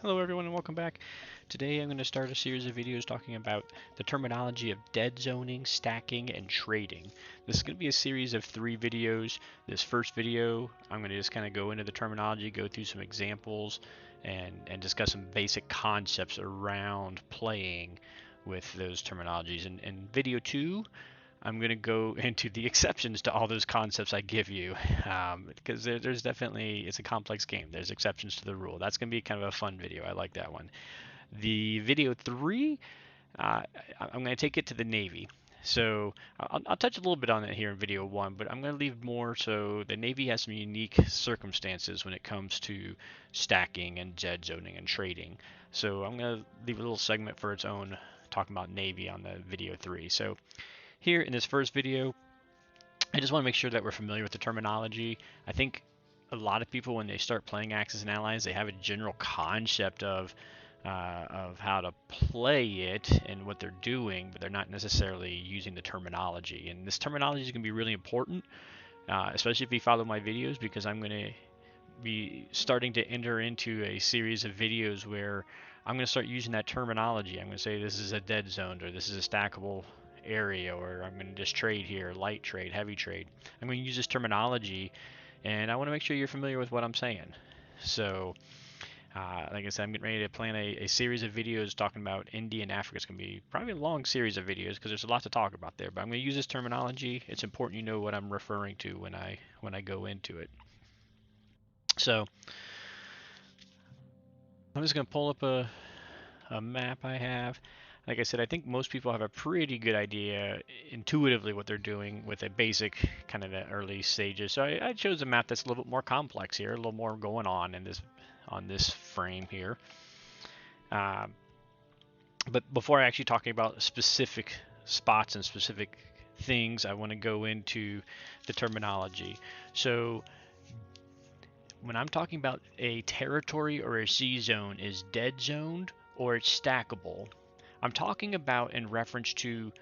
Hello everyone and welcome back. Today I'm going to start a series of videos talking about the terminology of dead zoning, stacking, and trading. This is going to be a series of 3 videos. This first video I'm going to just kind of go into the terminology, go through some examples, and discuss some basic concepts around playing with those terminologies. In video 2 I'm going to go into the exceptions to all those concepts I give you, because there's definitely, it's a complex game. There's exceptions to the rule. That's going to be kind of a fun video. I like that one. The video 3, I'm going to take it to the Navy. So I'll touch a little bit on it here in video 1, but I'm going to leave more so the Navy has some unique circumstances when it comes to stacking and dead zoning and trading. So I'm going to leave a little segment for its own talking about Navy on the video 3. So here in this first video, I just want to make sure that we're familiar with the terminology. I think a lot of people, when they start playing Axis and Allies, they have a general concept of how to play it and what they're doing, but they're not necessarily using the terminology. And this terminology is going to be really important, especially if you follow my videos, because I'm going to be starting to enter into a series of videos where I'm going to start using that terminology. I'm going to say this is a dead zone, or this is a stackable area, or I'm going to just trade here, light trade, heavy trade. I'm going to use this terminology, and I want to make sure you're familiar with what I'm saying. So, like I said, I'm getting ready to plan a series of videos talking about India and Africa. It's going to be probably a long series of videos because there's a lot to talk about there. But I'm going to use this terminology. It's important you know what I'm referring to when I go into it. So I'm just going to pull up a map I have. Like I said, I think most people have a pretty good idea intuitively what they're doing with a basic kind of the early stages. So I chose a map that's a little bit more complex here, a little more going on in this frame here. But before I actually talking about specific spots and specific things, I want to go into the terminology. So when I'm talking about a territory or a sea zone is dead zoned or it's stackable, I'm talking about in reference to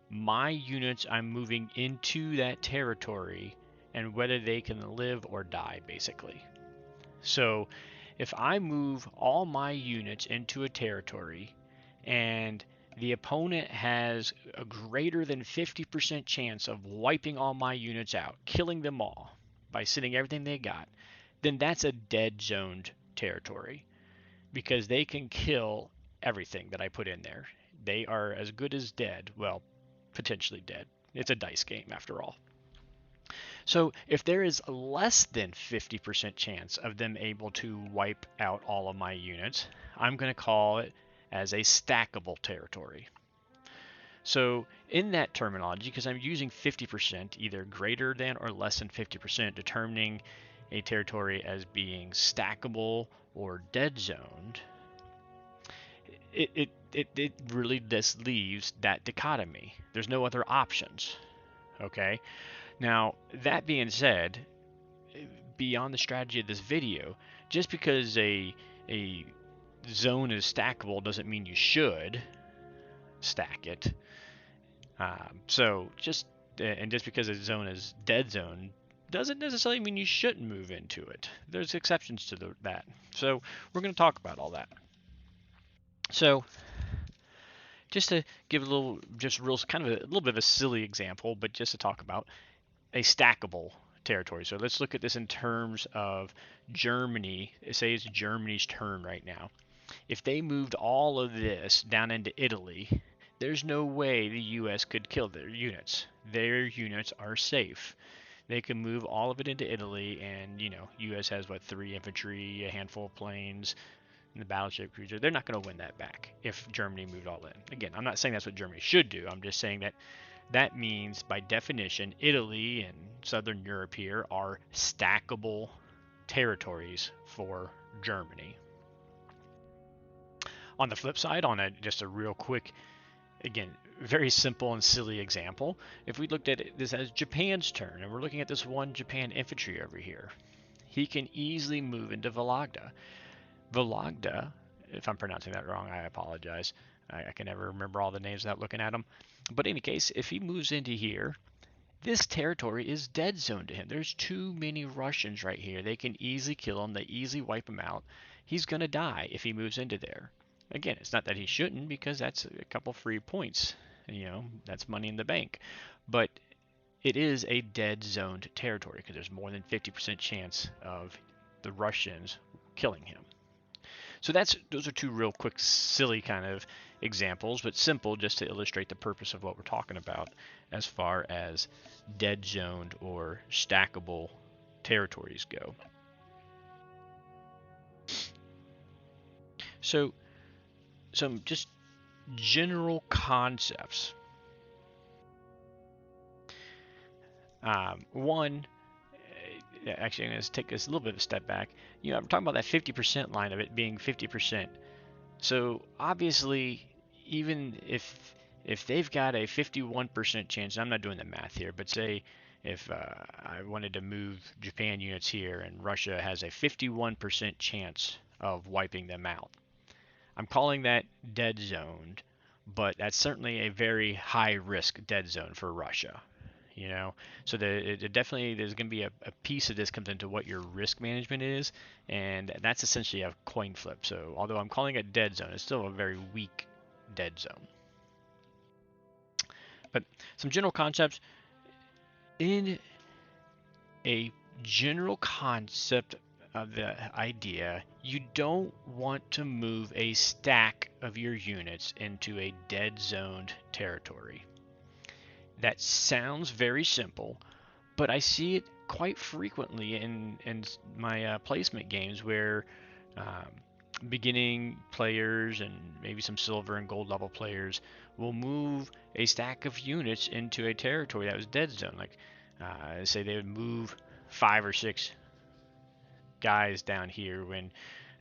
my units I'm moving into that territory and whether they can live or die, basically. So if I move all my units into a territory and the opponent has a greater than 50% chance of wiping all my units out, killing them all by sending everything they got, then that's a dead zoned territory because they can kill everything that I put in there. They are as good as dead. Well, potentially dead. It's a dice game after all. So if there is less than 50% chance of them able to wipe out all of my units, I'm going to call it as a stackable territory. So in that terminology, because I'm using 50%, either greater than or less than 50%, determining a territory as being stackable or dead zoned, it really just leaves that dichotomy. There's no other options. Okay. Now, that being said, beyond the strategy of this video, just because a zone is stackable doesn't mean you should stack it. Just because a zone is dead zone doesn't necessarily mean you shouldn't move into it. There's exceptions to that. So we're going to talk about all that. So just to give a little, just real kind of a little bit of a silly example, but just to talk about a stackable territory. So let's look at this in terms of Germany. Say it's Germany's turn right now. If they moved all of this down into Italy, there's no way the U.S. could kill their units. Their units are safe. They can move all of it into Italy, and U.S. has what, 3 infantry, a handful of planes, and the battleship cruiser. They're not going to win that back if Germany moved all in. Again, I'm not saying that's what Germany should do. I'm just saying that means, by definition, Italy and Southern Europe here are stackable territories for Germany. On the flip side, just a real quick, again, very simple and silly example, if we looked at this as Japan's turn, and we're looking at this one Japan infantry over here, he can easily move into Vologda. Vologda, if I'm pronouncing that wrong, I apologize. I can never remember all the names without looking at them. But in any case, if he moves into here This territory is dead zone to him. There's too many Russians right here. They can easily kill him. They easily wipe him out. He's going to die if he moves into there. Again, it's not that he shouldn't, because that's a couple free points. That's money in the bank. But it is a dead zoned territory because there's more than 50% chance of the Russians killing him. So those are two real quick, silly kind of examples, but simple, just to illustrate the purpose of what we're talking about as far as dead zoned or stackable territories go. So some just general concepts. One, actually, I'm going to take this a little bit of a step back. I'm talking about that 50% line of it being 50%. So obviously, even if they've got a 51% chance, I'm not doing the math here, but say if I wanted to move Japan units here and Russia has a 51% chance of wiping them out, I'm calling that dead zoned, but that's certainly a very high risk dead zone for Russia. So definitely there's going to be a piece of this comes into what your risk management is, and that's essentially a coin flip. So although I'm calling it dead zone, it's still a very weak dead zone. But some general concepts. In a general concept of the idea, you don't want to move a stack of your units into a dead zoned territory. That sounds very simple, but I see it quite frequently in my placement games where beginning players and maybe some silver and gold level players will move a stack of units into a territory that was dead zone. Like, say they would move 5 or 6 guys down here when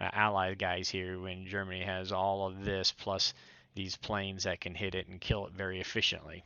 allied guys here when Germany has all of this plus these planes that can hit it and kill it very efficiently.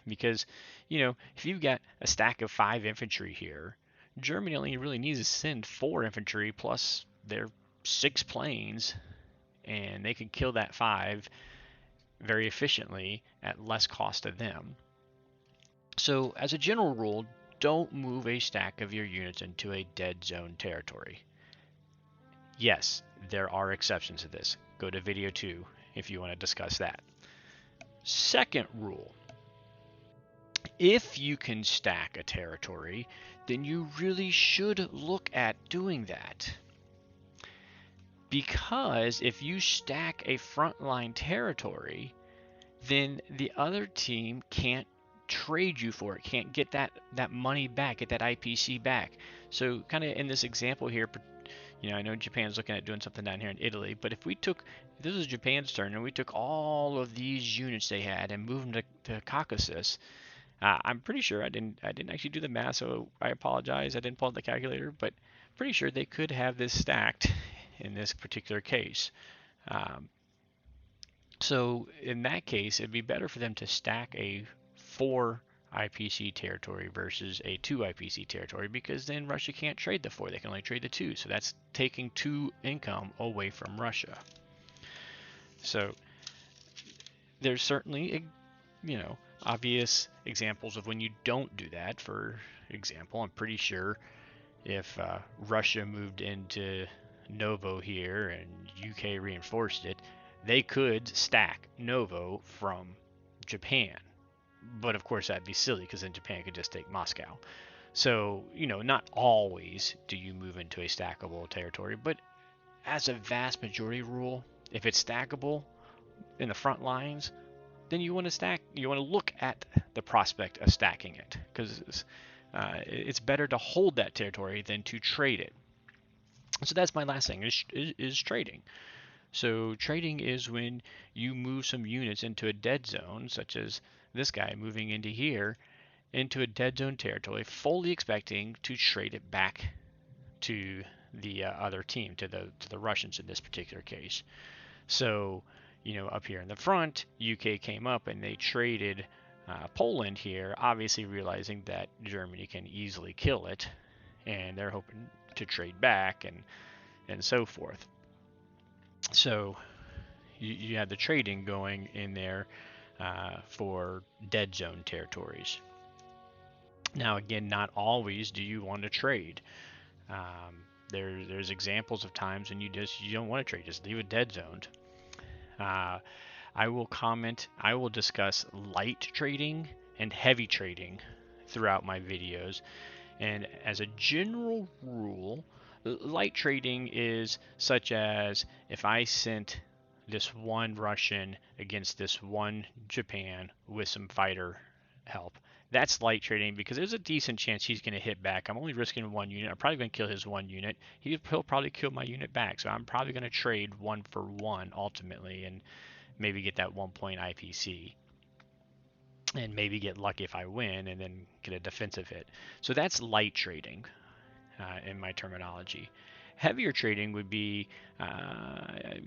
Because, if you've got a stack of 5 infantry here, Germany only really needs to send 4 infantry plus their 6 planes, and they can kill that 5 very efficiently at less cost to them. So, as a general rule, don't move a stack of your units into a dead zone territory. Yes, there are exceptions to this. Go to video 2 if you want to discuss that. Second rule. If you can stack a territory, then you really should look at doing that. Because if you stack a frontline territory, then the other team can't trade you for it, can't get that money back, get that IPC back. So kind of in this example here, I know Japan's looking at doing something down here in Italy, but if this was Japan's turn and we took all of these units they had and moved them to Caucasus, I'm pretty sure I didn't actually do the math, so I apologize. I didn't pull out the calculator, but pretty sure they could have this stacked in this particular case. So in that case, it'd be better for them to stack a 4 IPC territory versus a 2 IPC territory, because then Russia can't trade the 4. They can only trade the 2. So that's taking 2 income away from Russia. So there's certainly obvious examples of when you don't do that. For example, I'm pretty sure if Russia moved into Novo here and UK reinforced it, they could stack Novo from Japan. But of course that'd be silly, because then Japan could just take Moscow. So, not always do you move into a stackable territory, but as a vast majority rule, if it's stackable in the front lines, then you want to look at the prospect of stacking it, because it's better to hold that territory than to trade it. So that's my last thing, is trading. So trading is when you move some units into a dead zone, such as this guy moving into here, into a dead zone territory, fully expecting to trade it back to the other team, to the Russians in this particular case. So, up here in the front, UK came up and they traded Poland here, obviously realizing that Germany can easily kill it, and they're hoping to trade back and so forth. So you had the trading going in there for dead zone territories. Now, again, not always do you want to trade. There's examples of times when you don't want to trade, just leave it dead zoned. Uh, I will discuss light trading and heavy trading throughout my videos. And as a general rule, light trading is such as if I sent this one Russian against this one Japan with some fighter help. That's light trading because there's a decent chance he's going to hit back. I'm only risking one unit. I'm probably going to kill his one unit. He'll probably kill my unit back. So I'm probably going to trade one for one ultimately and maybe get that 1 point IPC and maybe get lucky if I win and then get a defensive hit. So that's light trading in my terminology. Heavier trading would be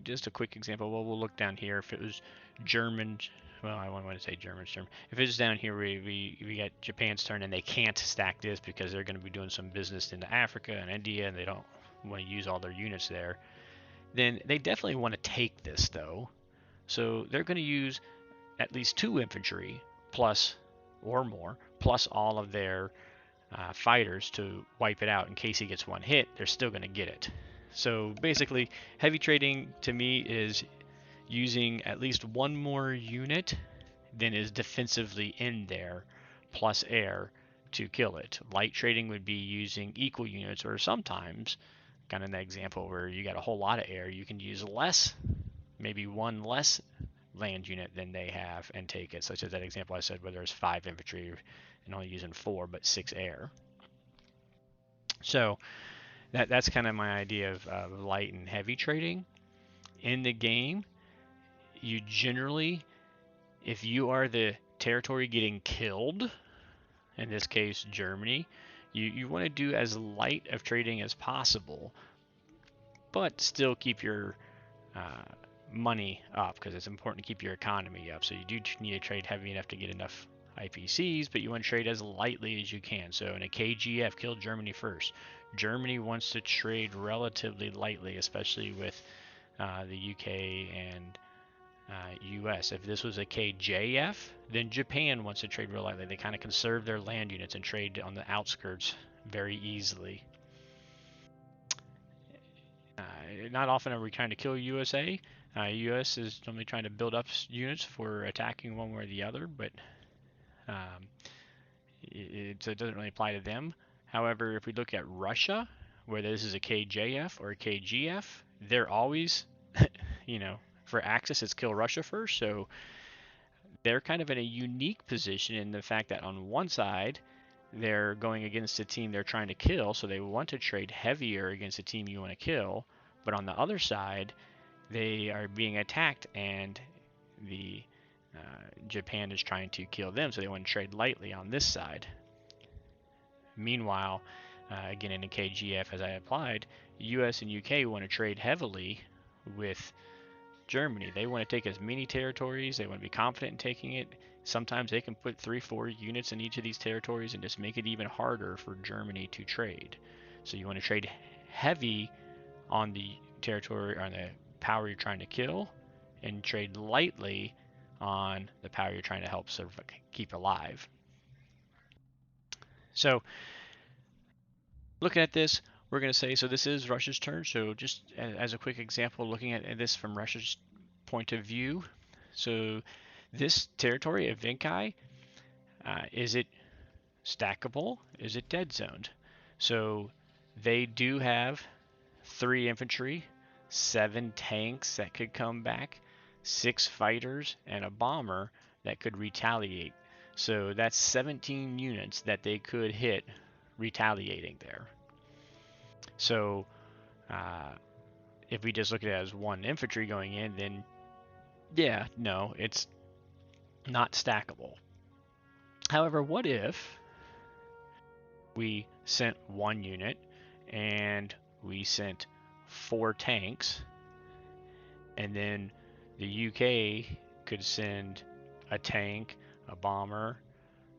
just a quick example. Well, we'll look down here. If it was German, well, I don't want to say German. If it's down here, we got Japan's turn and they can't stack this because they're going to be doing some business into Africa and India and they don't want to use all their units there. Then they definitely want to take this though. So they're going to use at least 2 infantry plus or more plus all of their fighters to wipe it out in case he gets one hit. They're still going to get it. So basically, heavy trading to me is using at least one more unit than is defensively in there plus air to kill it. Light trading would be using equal units, or sometimes, kind of in that example where you got a whole lot of air, you can use less, maybe one less land unit than they have and take it, such as that example I said where there's 5 infantry and only using 4 but 6 air. So that's kind of my idea of light and heavy trading. In the game, you generally, if you are the territory getting killed, in this case Germany, you want to do as light of trading as possible, but still keep your money up because it's important to keep your economy up. So you do need to trade heavy enough to get enough IPCs, but you want to trade as lightly as you can. So in a KGF, kill Germany first. Germany wants to trade relatively lightly, especially with the UK and US. If this was a KJF, then Japan wants to trade real lightly. They kind of conserve their land units and trade on the outskirts very easily. Not often are we trying to kill USA. US is normally trying to build up units for attacking one way or the other, but um, it doesn't really apply to them. However, if we look at Russia, whether this is a KJF or a KGF, they're always, for Axis, it's kill Russia first. So they're kind of in a unique position in the fact that on one side, they're going against a team they're trying to kill, so they want to trade heavier against a team you want to kill. But on the other side, they are being attacked, and the Japan is trying to kill them, so they want to trade lightly on this side. Meanwhile, again in the KGF, as I applied, US and UK want to trade heavily with Germany. They want to take as many territories. They want to be confident in taking it. Sometimes they can put 3-4 units in each of these territories and just make it even harder for Germany to trade. So you want to trade heavy on the territory, on the power you're trying to kill, and trade lightly on the power you're trying to help keep alive. So looking at this, we're going to say, so this is Russia's turn. So just as a quick example, looking at this from Russia's point of view. So this territory of Vinkai, is it stackable? Is it dead zoned? So they do have 3 infantry, 7 tanks that could come back, 6 fighters, and a bomber that could retaliate. So that's 17 units that they could hit retaliating there. So if we just look at it as 1 infantry going in, then yeah, no, it's not stackable. However, what if we sent 1 unit and we sent 4 tanks, and then the UK could send a tank, a bomber,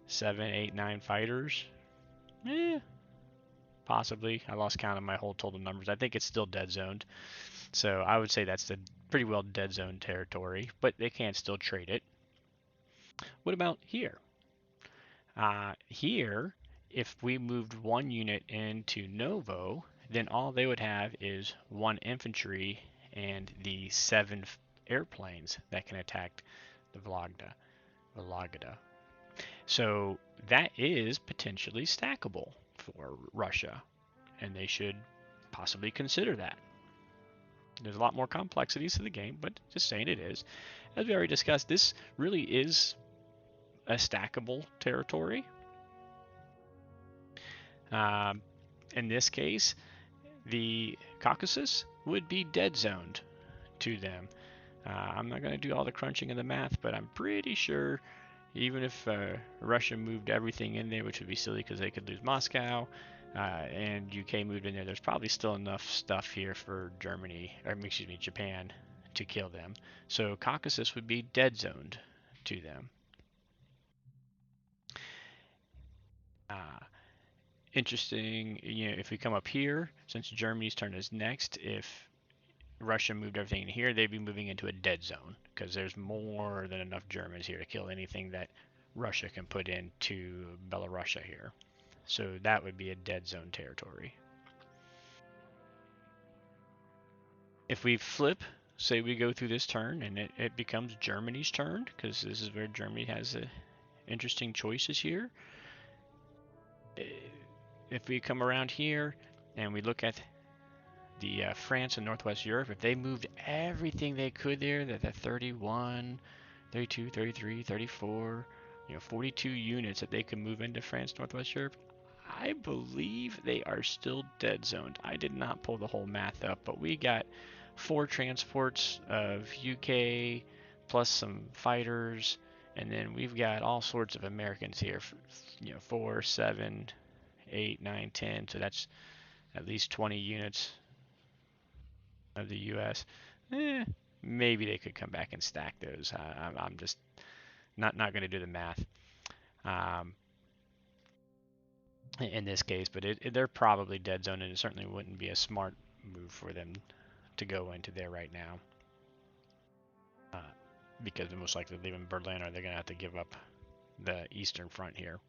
7, 8, 9 fighters? Possibly. I lost count of my whole total numbers. I think it's still dead zoned. So I would say that's the pretty well dead zone territory, but they can still trade it. What about here? Here If we moved one unit into Novo, then all they would have is one infantry and the 7 airplanes that can attack the Vologda. So that is potentially stackable for Russia, and they should possibly consider that. There's a lot more complexities to the game, but just saying it is. As we already discussed, this really is a stackable territory. Um, in this case, the Caucasus would be dead zoned to them. I'm not going to do all the crunching of the math, but I'm pretty sure even if Russia moved everything in there, which would be silly because they could lose Moscow, and UK moved in there, there's probably still enough stuff here for Japan to kill them. So Caucasus would be dead zoned to them. Uh, Interesting, if we come up here, since Germany's turn is next, if Russia moved everything in here, they'd be moving into a dead zone because there's more than enough Germans here to kill anything that Russia can put into Belarusia here. So that would be a dead zone territory. If we flip, say we go through this turn and it becomes Germany's turn, because this is where Germany has interesting choices here. If we come around here and we look at the France and Northwest Europe, if they moved everything they could there, that the 31, 32, 33, 34, 42 units that they could move into France, Northwest Europe, I believe they are still dead zoned. I did not pull the whole math up, but we got 4 transports of UK plus some fighters, and then we've got all sorts of Americans here. 4, 7, 8, 9, 10. So that's at least 20 units of the U.S. Maybe they could come back and stack those. I'm just not going to do the math um, in this case, but they're probably dead zone, and it certainly wouldn't be a smart move for them to go into there right now, because they're most likely leaving Berlin, or they're going to have to give up the eastern front here.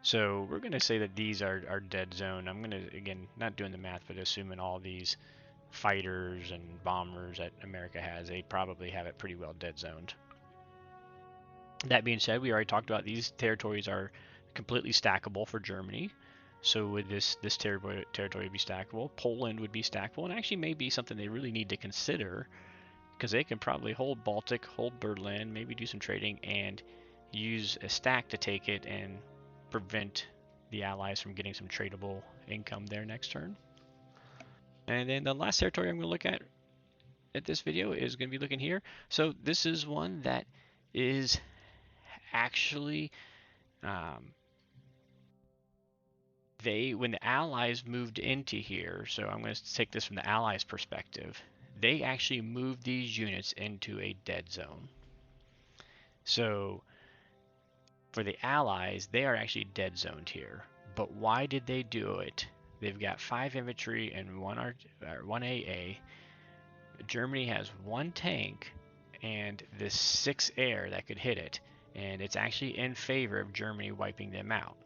So we're going to say that these are dead zone. I'm going to, again, not doing the math, but assuming all these fighters and bombers that America has, they probably have it pretty well dead zoned. That being said, we already talked about these territories are completely stackable for Germany. So would this territory be stackable? Poland would be stackable, and actually may be something they really need to consider, because they can probably hold Baltic, hold Berlin, maybe do some trading, and use a stack to take it and prevent the Allies from getting some tradable income there next turn. And then the last territory I'm going to look at this video is going to be looking here. So this is one that is actually when the Allies moved into here, so I'm going to take this from the Allies' perspective, they actually moved these units into a dead zone. So for the Allies, they are actually dead zoned here. But why did they do it? They've got 5 infantry and 1 AA. Germany has 1 tank and this 6 air that could hit it, and it's actually in favor of Germany wiping them out.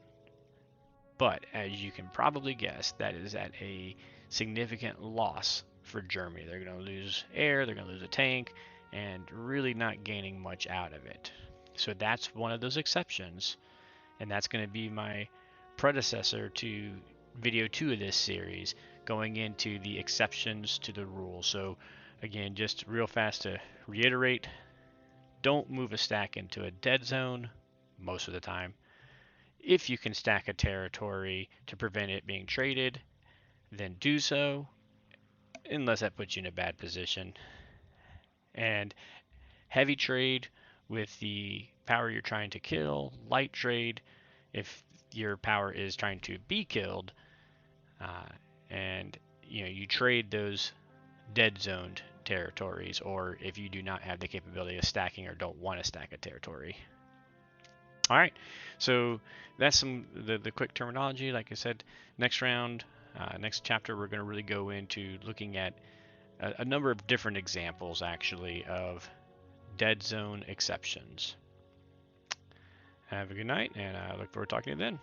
But as you can probably guess, that is at a significant loss for Germany. They're going to lose air, they're going to lose a tank, and really not gaining much out of it. So that's one of those exceptions, and that's going to be my predecessor to video 2 of this series, going into the exceptions to the rule. So again, just real fast to reiterate, don't move a stack into a dead zone most of the time. If you can stack a territory to prevent it being traded, then do so, unless that puts you in a bad position. And heavy trade with the power you're trying to kill, light trade if your power is trying to be killed, and you trade those dead zoned territories, or if you do not have the capability of stacking or don't want to stack a territory. All right, so that's the quick terminology. Like I said, next round, next chapter, we're going to really go into looking at a number of different examples, actually, of dead zone exceptions. Have a good night, and I look forward to talking to you then.